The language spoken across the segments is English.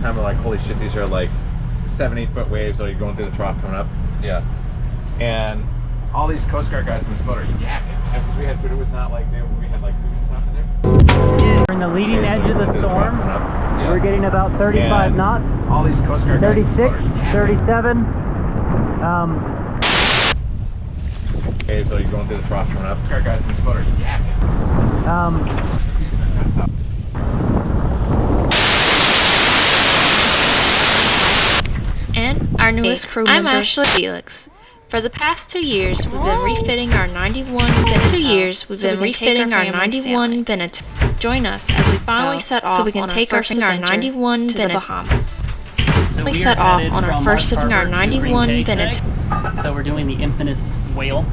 time we're like, holy shit, these are like 7-8 foot waves, so you're going through the trough coming up. Yeah. And all these Coast Guard guys in this boat are yakking. Because we had food, it was not like we had like food and stuff in there. We're in the leading edge of the storm. Yeah. We're getting about 35 and knots. All these Coast Guard guys 36, 37. Okay, so you're going through the trough coming up. Coast Guard guys in this boat are yakking. That's how. And our newest crew member, I'm Ashley Felix. For the past 2 years, we've been refitting our 91 Veneto. Join us as we finally set off so we can take our 91 to the Bahamas. So We set off on our first of our 91 Veneto. So we're doing the infamous whale.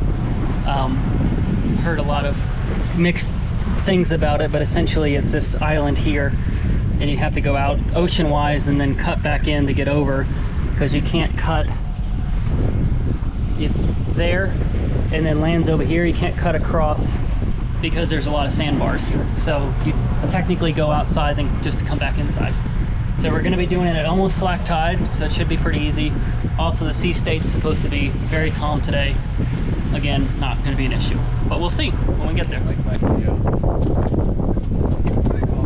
Heard a lot of mixed things about it, but essentially it's this island here, and you have to go out ocean-wise and then cut back in to get over, because you can't cut. It's there and then lands over here. You can't cut across because there's a lot of sandbars. So you technically go outside then just to come back inside. So we're going to be doing it at almost slack tide, so it should be pretty easy. Also, the sea state's supposed to be very calm today. Again, not going to be an issue, but we'll see when we get there. They call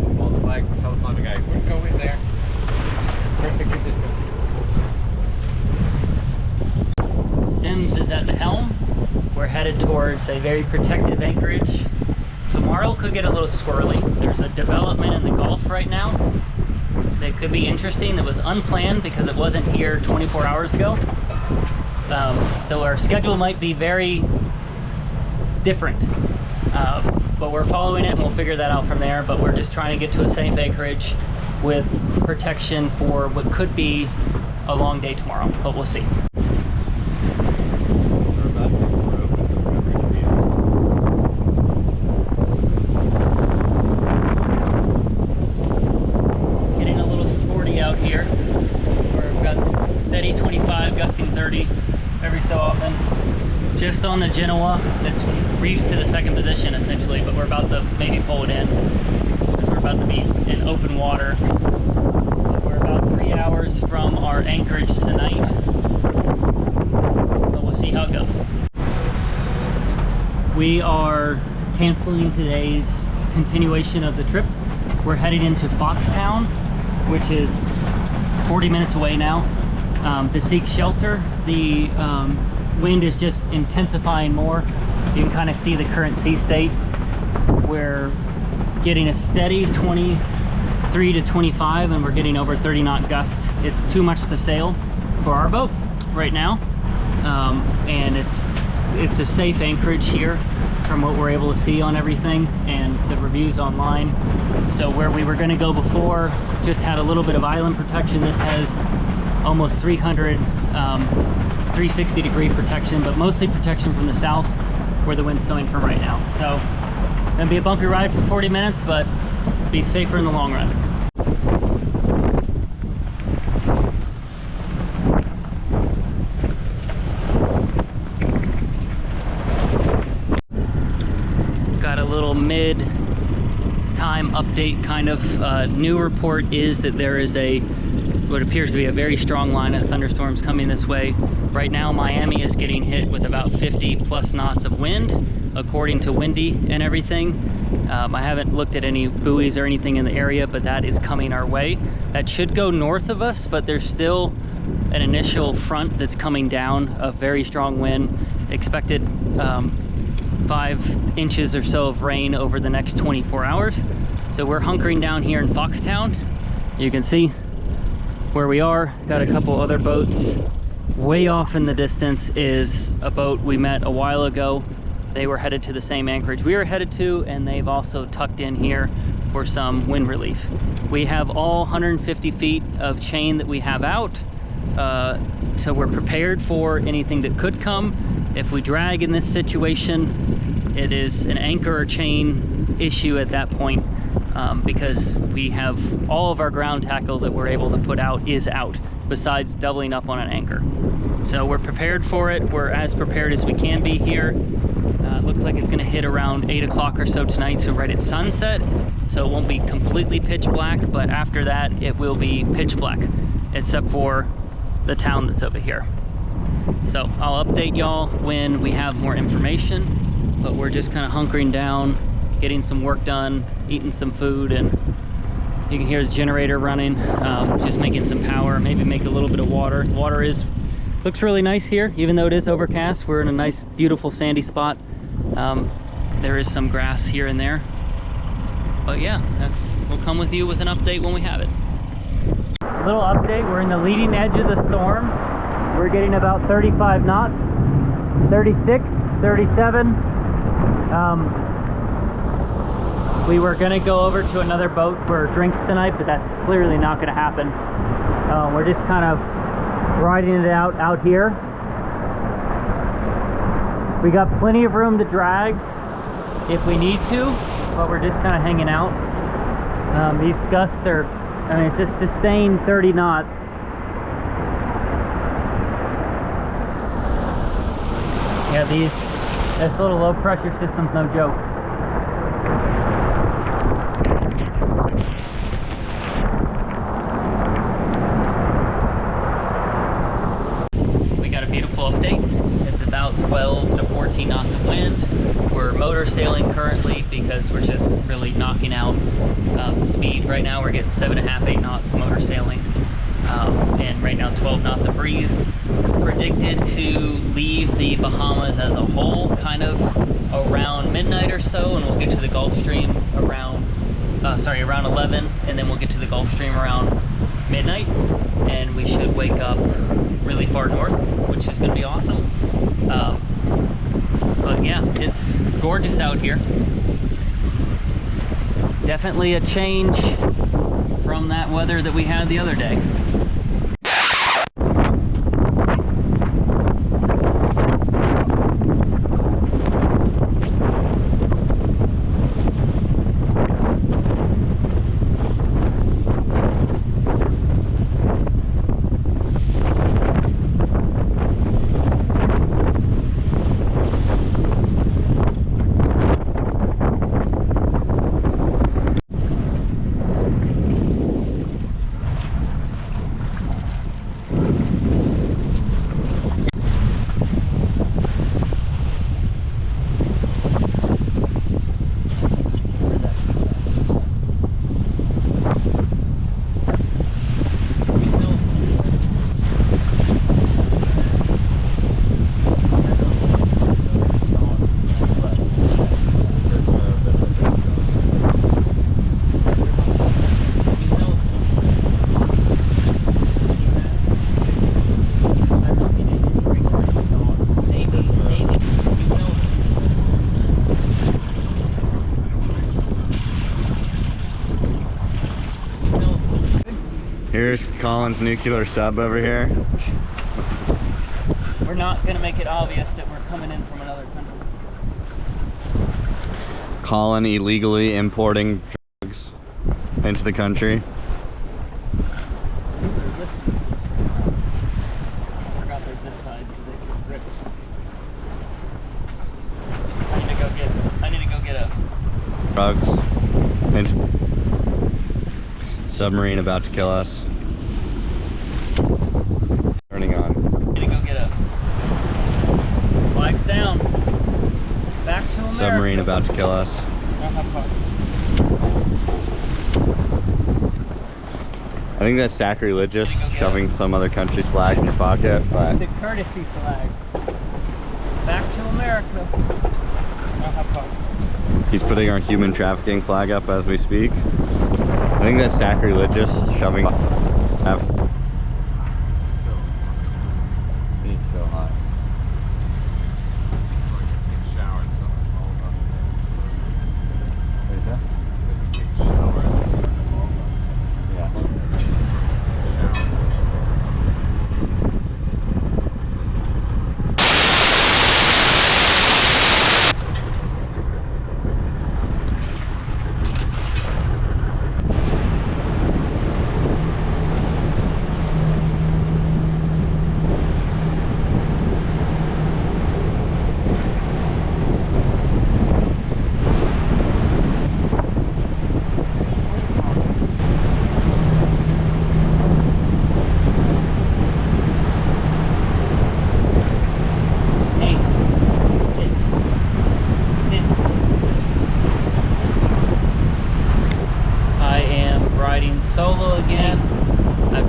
the false flag. Tell the flying guy, wouldn't go in there. Sims is at the helm. We're headed towards a very protective anchorage. Tomorrow could get a little squirrely. There's a development in the Gulf right now that could be interesting, that was unplanned because it wasn't here 24 hours ago. So our schedule might be very different, but we're following it and we'll figure that out from there. But we're just trying to get to a safe anchorage with protection for what could be a long day tomorrow, but we'll see. Getting a little sporty out here. We've got steady 25, gusting 30 every so often. Just on the Genoa, that's reefed to the second position essentially, but we're about to maybe pull it in because we're about to be in open water. We're about 3 hours from our anchorage tonight, but we'll see how it goes. We are canceling today's continuation of the trip. We're heading into Foxtown, which is 40 minutes away now, to seek shelter. The wind is just intensifying more. You can kind of see the current sea state. We're getting a steady 23 to 25 and we're getting over 30 knot gust. It's too much to sail for our boat right now, and it's a safe anchorage here from what we're able to see on everything and the reviews online. So where we were going to go before just had a little bit of island protection. This has almost 360 degree protection, but mostly protection from the south where the wind's coming from right now. So gonna be a bumpy ride for 40 minutes, but be safer in the long run. Got a little mid-time update kind of. New report is that there is what appears to be a very strong line of thunderstorms coming this way. Right now Miami is getting hit with about 50 plus knots of wind, according to Windy and everything. I haven't looked at any buoys or anything in the area, but that is coming our way. That should go north of us, but there's still an initial front that's coming down, a very strong wind. Expected 5 inches or so of rain over the next 24 hours. So we're hunkering down here in Foxtown. You can see where we are. Got a couple other boats. Way off in the distance is a boat we met a while ago. They were headed to the same anchorage we were headed to, and they've also tucked in here for some wind relief. We have all 150 feet of chain that we have out, so we're prepared for anything that could come. If we drag in this situation, it is an anchor or chain issue at that point, because we have all of our ground tackle that we're able to put out is out, besides doubling up on an anchor. So we're prepared for it. We're as prepared as we can be here. It looks like it's gonna hit around 8 o'clock or so tonight, so right at sunset. So it won't be completely pitch black, but after that it will be pitch black, except for the town that's over here. So I'll update y'all when we have more information, but we're just kind of hunkering down, getting some work done, eating some food, and you can hear the generator running, just making some power, maybe make a little bit of water. Water looks really nice here, even though it is overcast. We're in a nice, beautiful sandy spot. There is some grass here and there. But yeah, we'll come with you with an update when we have it. A little update, we're in the leading edge of the storm. We're getting about 35 knots, 36, 37. We were gonna go over to another boat for drinks tonight, but that's clearly not gonna happen. We're just kind of riding it out here. We got plenty of room to drag if we need to, but we're just kind of hanging out. These gusts are, I mean, it's just sustained 30 knots. Yeah, this little low pressure system's no joke. Beautiful update. It's about 12 to 14 knots of wind. We're motor sailing currently because we're just really knocking out the speed. Right now we're getting 7.5, 8 knots motor sailing, and right now 12 knots of breeze. Predicted to leave the Bahamas as a whole kind of around midnight or so, and we'll get to the Gulf Stream around 11, and then we'll get to the Gulf Stream around midnight, and we should wake up really far north, which is going to be awesome. But yeah, it's gorgeous out here. Definitely a change from that weather that we had the other day. Here's Colin's nuclear sub over here. We're not going to make it obvious that we're coming in from another country. Colin illegally importing drugs into the country. Forgot their zip ties because they get ripped. I need to go get a Drugs. Into submarine about to kill us. Turning on. I need to go get a flags down. Back to America. Submarine about to kill us. I think that's sacrilegious, shoving some other country's flag in your pocket, but the courtesy flag. Back to America. he's putting our human trafficking flag up as we speak. I think that's sacrilegious, shoving. It's so hot. What is that?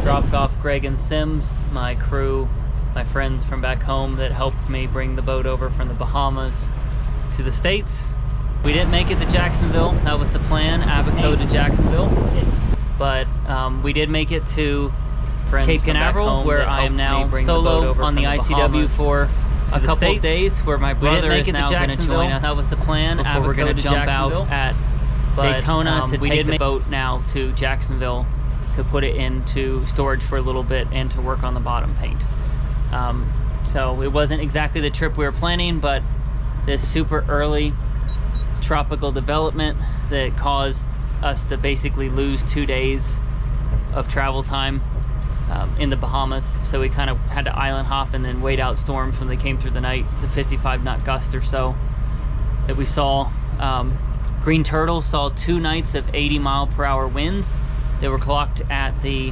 dropped off Greg and Sims, my crew, my friends from back home that helped me bring the boat over from the Bahamas to the States. We didn't make it to Jacksonville. That was the plan, Abaco to Jacksonville. But we did make it to Cape Canaveral, where I am now solo on the ICW for a couple of days, where my brother is now going to join us. That was the plan. Before we're going to jump out at Daytona to take the boat now to Jacksonville to put it into storage for a little bit and to work on the bottom paint. So it wasn't exactly the trip we were planning, but this super early tropical development that caused us to basically lose 2 days of travel time in the Bahamas. So we kind of had to island hop and then wait out storms when they came through the night, the 55 knot gust or so that we saw. Green Turtle saw 2 nights of 80-mile-per-hour winds that were clocked at the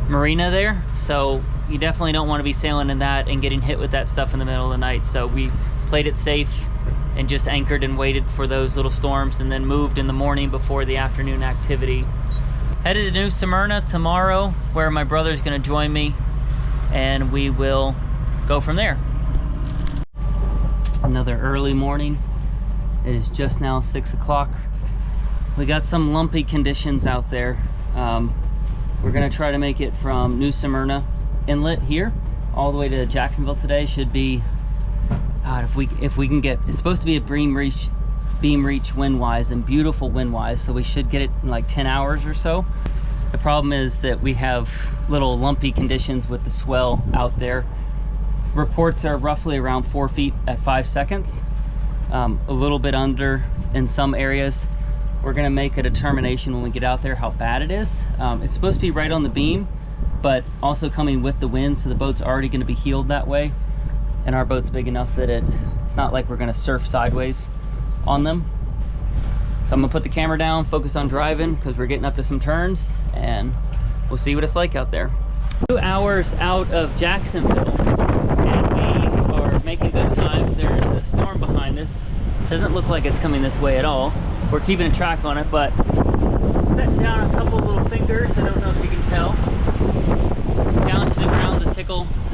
marina there. So you definitely don't want to be sailing in that and getting hit with that stuff in the middle of the night. So we played it safe and just anchored and waited for those little storms, and then moved in the morning before the afternoon activity. Headed to New Smyrna tomorrow, where my brother's going to join me, and we will go from there. Another early morning. It is just now 6 o'clock. We got some lumpy conditions out there. We're going to try to make it from New Smyrna Inlet here all the way to Jacksonville today. Should be, God, if we can get, it's supposed to be a beam reach wind-wise and beautiful wind-wise, so we should get it in like 10 hours or so. The problem is that we have little lumpy conditions with the swell out there. Reports are roughly around 4 feet at 5 seconds, a little bit under in some areas. We're gonna make a determination when we get out there how bad it is. It's supposed to be right on the beam, but also coming with the wind, so the boat's already gonna be heeled that way. And our boat's big enough that it's not like we're gonna surf sideways on them. So I'm gonna put the camera down, focus on driving, because we're getting up to some turns, and we'll see what it's like out there. 2 hours out of Jacksonville, and we are making good time. There's a storm behind us. Doesn't look like it's coming this way at all. We're keeping a track on it, but setting down a couple little fingers, I don't know if you can tell, down to the ground to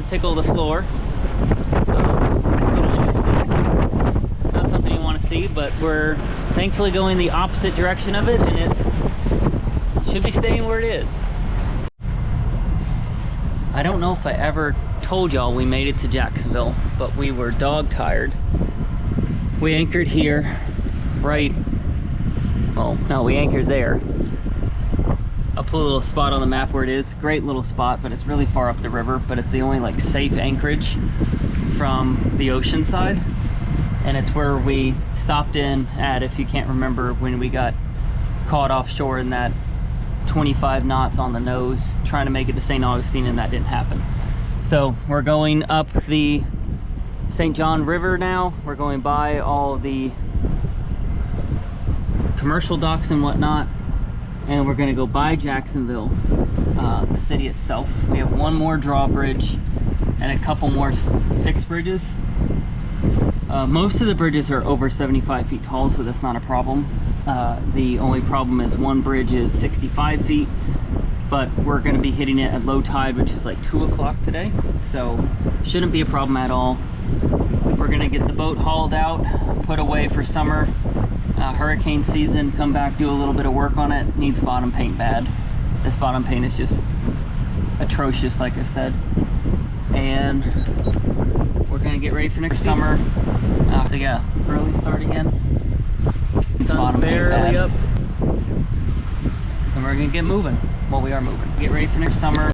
tickle the floor. Just a little interesting. Not something you want to see, but we're thankfully going the opposite direction of it, and it should be staying where it is. I don't know if I ever told y'all we made it to Jacksonville, but we were dog tired. We anchored here, right, well, no, we anchored there. I'll put a little spot on the map where it is. Great little spot, but it's really far up the river, but it's the only like safe anchorage from the ocean side. And it's where we stopped in at, if you can't remember, when we got caught offshore in that 25 knots on the nose, trying to make it to St. Augustine, and that didn't happen. So we're going up the St. John River now. We're going by all the commercial docks and whatnot, and we're going to go by Jacksonville, the city itself. We have one more drawbridge and a couple more fixed bridges. Most of the bridges are over 75 feet tall, so that's not a problem. The only problem is one bridge is 65 feet, but we're going to be hitting it at low tide, which is like 2 o'clock today, so shouldn't be a problem at all. We're going to get the boat hauled out, put away for summer, hurricane season, come back, do a little bit of work on it. Needs bottom paint bad. This bottom paint is just atrocious, like I said. And we're going to get ready for next summer. So yeah, early start again. Sun's barely up. And we're going to get moving. Well, we are moving. Get ready for next summer.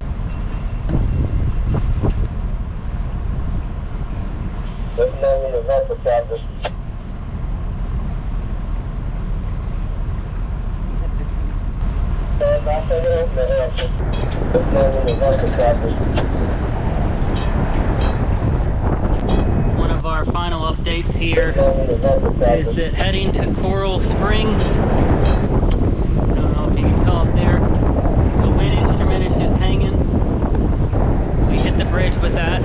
One of our final updates here is that heading to Coral Springs. I don't know if you can tell up there. The wind instrument is just hanging. We hit the bridge with that.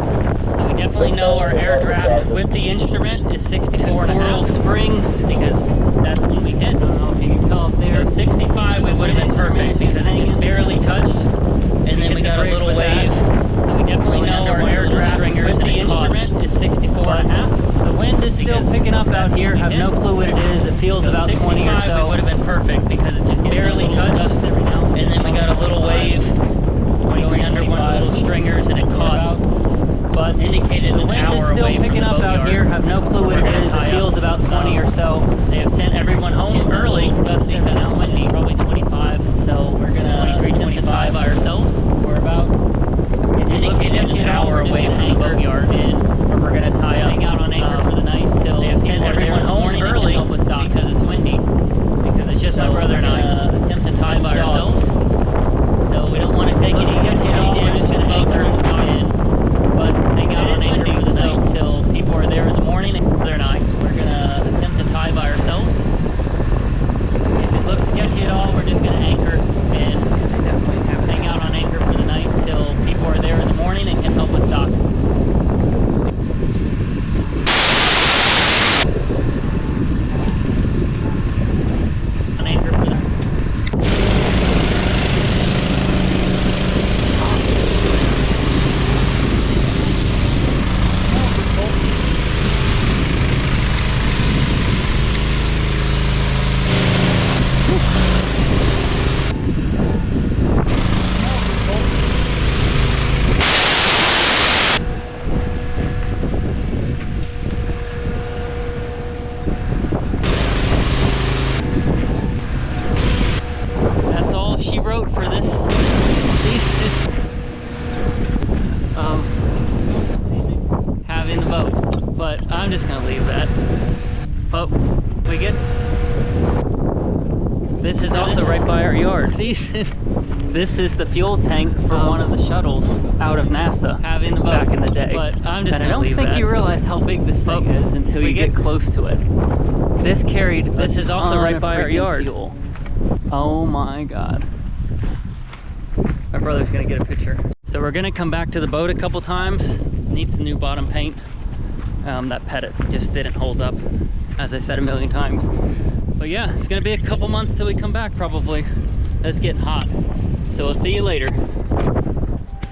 So we definitely know our air draft with the instrument is 64 to Coral Springs, because that's when we hit. I don't know if you can tell up there. So 65 we would have been perfect because it just barely touched. And then we but the wind is still picking up out here. Have no clue what it is. It feels about 20 or so. It would have been perfect because it just barely touched. And then we got a little wave going under one of the little stringers and it caught. But indicated an hour away from the boatyard. The wind is still picking up out here. Have no clue what it is. It feels about 20 or so. They have sent everyone home early because it's windy, probably 25. So we're gonna attempt to tie by ourselves. We're about indicated an hour away from the boatyard, and we're gonna tie up, hang out on anchor for the night until they have sent everyone home early because it's windy. Because it's just my brother and I attempt to tie by ourselves. So we don't want to take any sketchy at all. We're just gonna anchor and but hang out on anchor for the night until people are there in the morning. And brother and I, we're gonna attempt to tie by ourselves. If it looks sketchy at all, we're just gonna anchor and hang out on anchor for the night until people are there in the morning and can help us dock. On anchor for the That's all she wrote for this season. Having the boat, but I'm just gonna leave that. Oh, we good? This is also right by our yard. This is the fuel tank for one of the shuttles out of NASA. Having the boat back in the day. But I'm just gonna leave that. I don't think you realize how big this thing is until you get close to it. This carried. This is also right by our yard. Fuel. Oh my God. My brother's gonna get a picture. So we're gonna come back to the boat a couple times. Needs some new bottom paint. That pettit just didn't hold up, as I said a million times. But yeah, it's gonna be a couple months till we come back probably. It's getting hot. So we'll see you later.